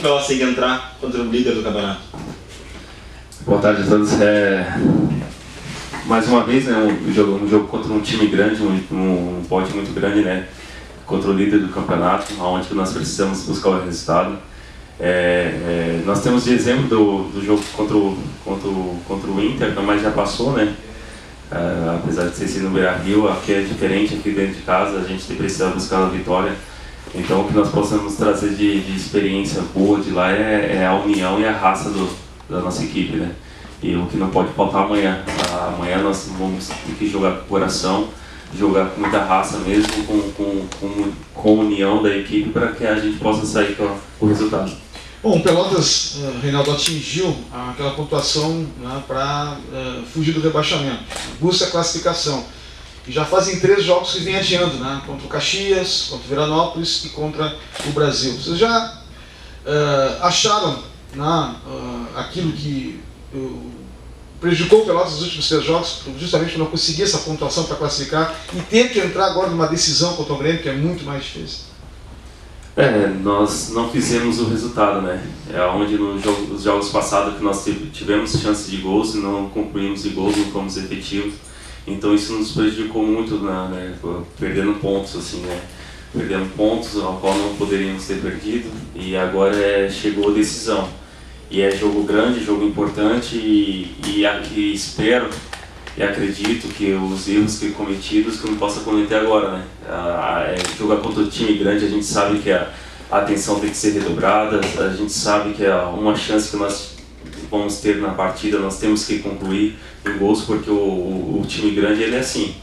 Pelotas tem que entrar contra o líder do campeonato? Boa tarde a todos. Mais uma vez, né, um jogo contra um time grande, um pote muito grande, né, contra o líder do campeonato, onde nós precisamos buscar o resultado. Nós temos de exemplo do jogo contra o Inter, mas já passou, né? Apesar de ser sido no Beira-Rio, aqui é diferente, aqui dentro de casa a gente precisa buscar a vitória. Então o que nós possamos trazer de experiência boa de lá é a união e a raça da nossa equipe, né? E o que não pode faltar amanhã. Amanhã nós vamos ter que jogar com o coração, jogar com muita raça mesmo, com união da equipe para que a gente possa sair com o resultado. Bom, o Pelotas, Reinaldo, atingiu aquela pontuação, né, para fugir do rebaixamento, busca a classificação. E já fazem 3 jogos que vem adiando, né, contra o Caxias, contra o Veranópolis e contra o Brasil. Vocês já acharam, né, aquilo que prejudicou o Pelotas nos últimos 3 jogos, justamente por não conseguir essa pontuação para classificar e ter que entrar agora numa decisão contra o Grêmio, que é muito mais difícil? Nós não fizemos o resultado, né? Onde nos jogos passados que nós tivemos chance de gols e não concluímos de gols, não fomos efetivos. Então isso nos prejudicou muito, né? Perdendo pontos, assim, né? Perdendo pontos ao qual não poderíamos ter perdido, e agora chegou a decisão. E é jogo grande, jogo importante, e espero e acredito que os erros que cometidos que eu não possa cometer agora, né? Jogar contra o time grande, a gente sabe que a atenção tem que ser redobrada, a gente sabe que é uma chance que nós vamos ter na partida, nós temos que concluir em gols, porque o time grande ele é assim.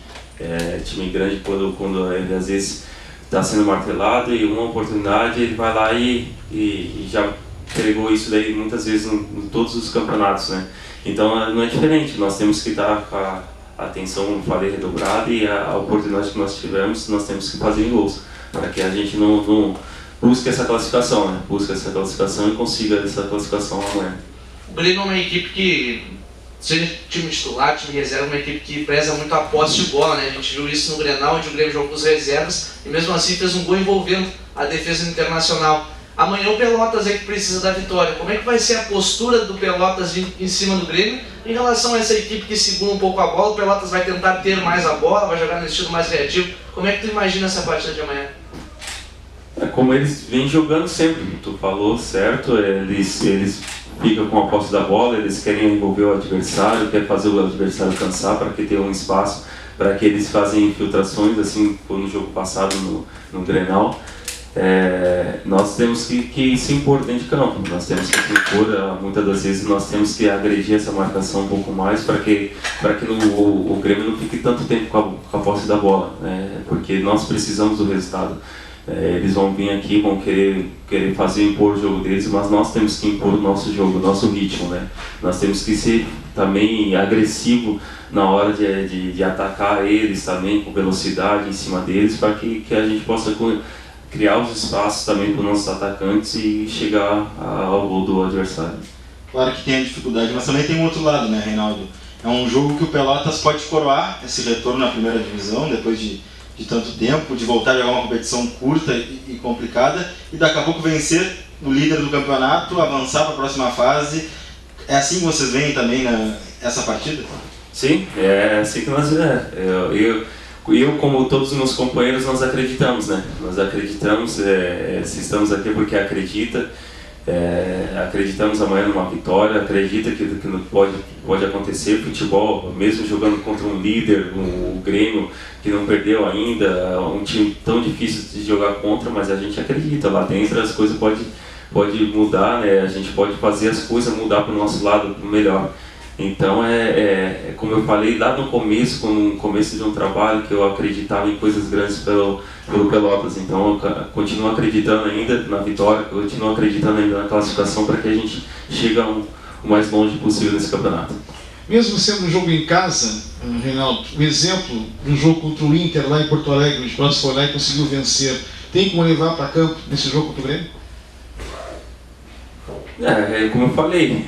Time grande quando ele às vezes está sendo martelado e uma oportunidade ele vai lá e já entregou isso daí muitas vezes em todos os campeonatos, né? Então não é diferente, nós temos que estar com a atenção, como falei, redobrada, e a oportunidade que nós tivemos, nós temos que fazer em gols, para que a gente não busque essa classificação, né? Busque essa classificação e consiga essa classificação amanhã. O Grêmio é uma equipe que, seja time titular, time reserva, uma equipe que preza muito a posse de bola, né? A gente viu isso no Grenal, onde o Grêmio jogou com os reservas e mesmo assim fez um gol envolvendo a defesa do Internacional. Amanhã o Pelotas é que precisa da vitória. Como é que vai ser a postura do Pelotas em cima do Grêmio em relação a essa equipe que segura um pouco a bola? O Pelotas vai tentar ter mais a bola, vai jogar no estilo mais reativo. Como é que tu imagina essa partida de amanhã? Como eles vêm jogando sempre, tu falou certo, eles ficam com a posse da bola, eles querem envolver o adversário, querem fazer o adversário cansar para que tenha um espaço, para que eles façam infiltrações, assim como no jogo passado no Grenal. Nós temos que se impor dentro de campo, nós temos que se impor, muitas das vezes nós temos que agredir essa marcação um pouco mais para que o Grêmio não fique tanto tempo com a posse da bola, né? Porque nós precisamos do resultado. Eles vão vir aqui, vão querer impor o jogo deles, mas nós temos que impor o nosso jogo, o nosso ritmo, né? Nós temos que ser também agressivo na hora de atacar eles também, com velocidade em cima deles, para que a gente possa criar os espaços também para os nossos atacantes e chegar ao gol do adversário. Claro que tem a dificuldade, mas também tem um outro lado, né, Reinaldo? É um jogo que o Pelotas pode coroar esse retorno na primeira divisão, depois de tanto tempo, de voltar a jogar uma competição curta e complicada, e daqui a pouco vencer o líder do campeonato, avançar para a próxima fase. É assim que vocês veem também essa partida? Sim, é assim que nós vemos. Eu, como todos os meus companheiros, nós acreditamos, né? Nós acreditamos, se estamos aqui porque acreditamos amanhã numa vitória, acredita que pode acontecer. Futebol, mesmo jogando contra um líder, o Grêmio, que não perdeu ainda, um time tão difícil de jogar contra, mas a gente acredita, lá dentro as coisas pode mudar, né? A gente pode fazer as coisas mudar para o nosso lado melhor. Então, como eu falei lá no começo de um trabalho, que eu acreditava em coisas grandes pelo Pelotas. Então, eu continuo acreditando ainda na vitória, continuo acreditando ainda na classificação para que a gente chegue o mais longe possível nesse campeonato. Mesmo sendo um jogo em casa, Reinaldo, o exemplo de um jogo contra o Inter lá em Porto Alegre, o Pelotas foi lá e conseguiu vencer, tem como levar para campo nesse jogo contra o Grêmio? Como eu falei,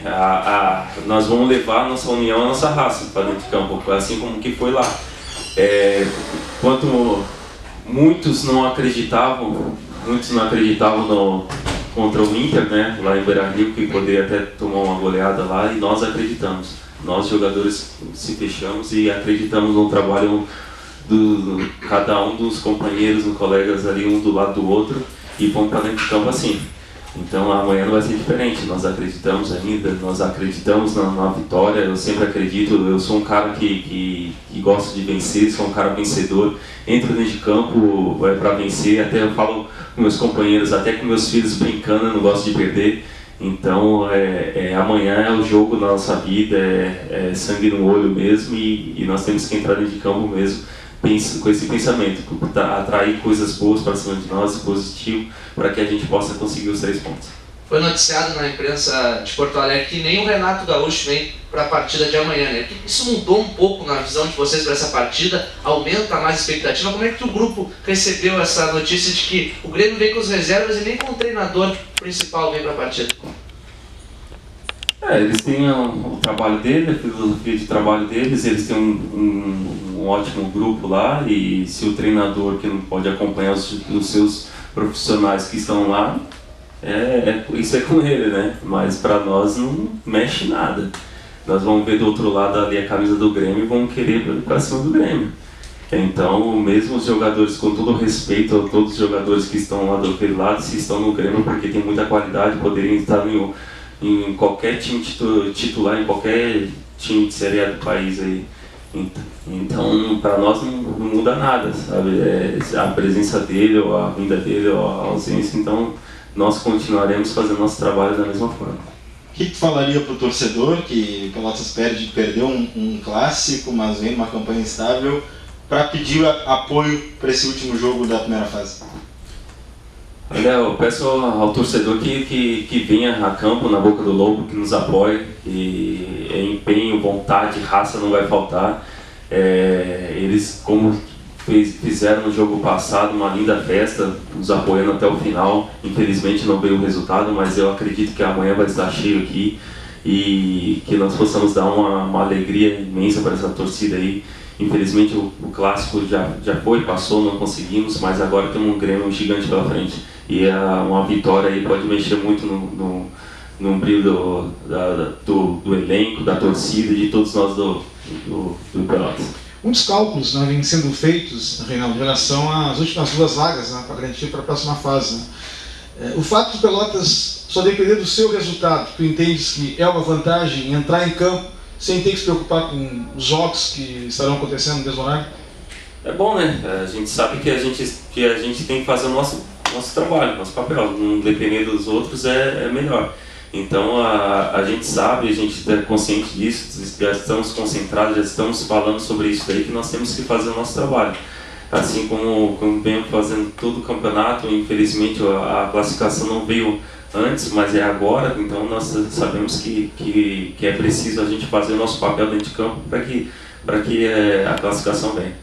nós vamos levar a nossa união, a nossa raça para dentro de campo, assim como que foi lá. Enquanto muitos não acreditavam contra o Inter, né, lá em Beira-Rio, que poderia até tomar uma goleada lá, e nós acreditamos. Nós, jogadores, se fechamos e acreditamos no trabalho do cada um dos companheiros, dos colegas ali, um do lado do outro, e vamos para dentro de campo assim. Então amanhã não vai ser diferente, nós acreditamos ainda, nós acreditamos na vitória, eu sempre acredito, eu sou um cara que gosta de vencer, sou um cara vencedor, entro dentro de campo para vencer, até eu falo com meus companheiros, até com meus filhos brincando, eu não gosto de perder. Então amanhã é o jogo da nossa vida, é sangue no olho mesmo, e nós temos que entrar dentro de campo mesmo com esse pensamento, atrair coisas boas para cima de nós, positivo, para que a gente possa conseguir os 3 pontos. Foi noticiado na imprensa de Porto Alegre que nem o Renato Gaúcho vem para a partida de amanhã, né? Isso mudou um pouco na visão de vocês para essa partida? Aumenta mais a expectativa? Como é que o grupo recebeu essa notícia de que o Grêmio vem com as reservas e nem com o treinador principal vem para a partida? Eles têm o trabalho deles, a filosofia de trabalho deles, eles têm um ótimo grupo lá, e se o treinador que não pode acompanhar os seus profissionais que estão lá, isso é com ele, né? Mas para nós não mexe nada. Nós vamos ver do outro lado ali a camisa do Grêmio e vamos querer ir para cima do Grêmio. Então, mesmo os jogadores, com todo respeito a todos os jogadores que estão lá do outro lado, se estão no Grêmio porque tem muita qualidade, poderiam estar em qualquer time titular, em qualquer time de Série A do país aí. Então, para nós não muda nada, sabe? A presença dele, ou a vinda dele, ou a ausência. Então, nós continuaremos fazendo nosso trabalho da mesma forma. O que tu falaria para o torcedor que o Pelotas perdeu um clássico, mas vem numa campanha instável, para pedir apoio para esse último jogo da primeira fase? Eu peço ao torcedor que venha a campo na boca do lobo, que nos apoie, e empenho, vontade, raça não vai faltar. Eles, como fizeram no jogo passado, uma linda festa, nos apoiando até o final. Infelizmente não veio o resultado, mas eu acredito que amanhã vai estar cheio aqui, e que nós possamos dar uma alegria imensa para essa torcida aí. Infelizmente o clássico já foi, passou, não conseguimos, mas agora temos um Grêmio gigante pela frente. E uma vitória aí pode mexer muito no brilho do elenco, da torcida e de todos nós do Pelotas. Muitos cálculos, né, vêm sendo feitos, Reinaldo, em relação às últimas 2 vagas, né, para garantir para a próxima fase. Né? O fato do Pelotas só depender do seu resultado, tu entendes que é uma vantagem entrar em campo sem ter que se preocupar com os jogos que estarão acontecendo no mesmo horário? É bom, né? A gente sabe que a gente tem que fazer o nosso trabalho, nosso papel. Não depender dos outros é melhor. Então a gente sabe, a gente é consciente disso, já estamos concentrados, já estamos falando sobre isso daí, que nós temos que fazer o nosso trabalho. Assim como venho fazendo todo o campeonato, infelizmente a classificação não veio antes, mas é agora, então nós sabemos que é preciso a gente fazer o nosso papel dentro de campo para que a classificação venha.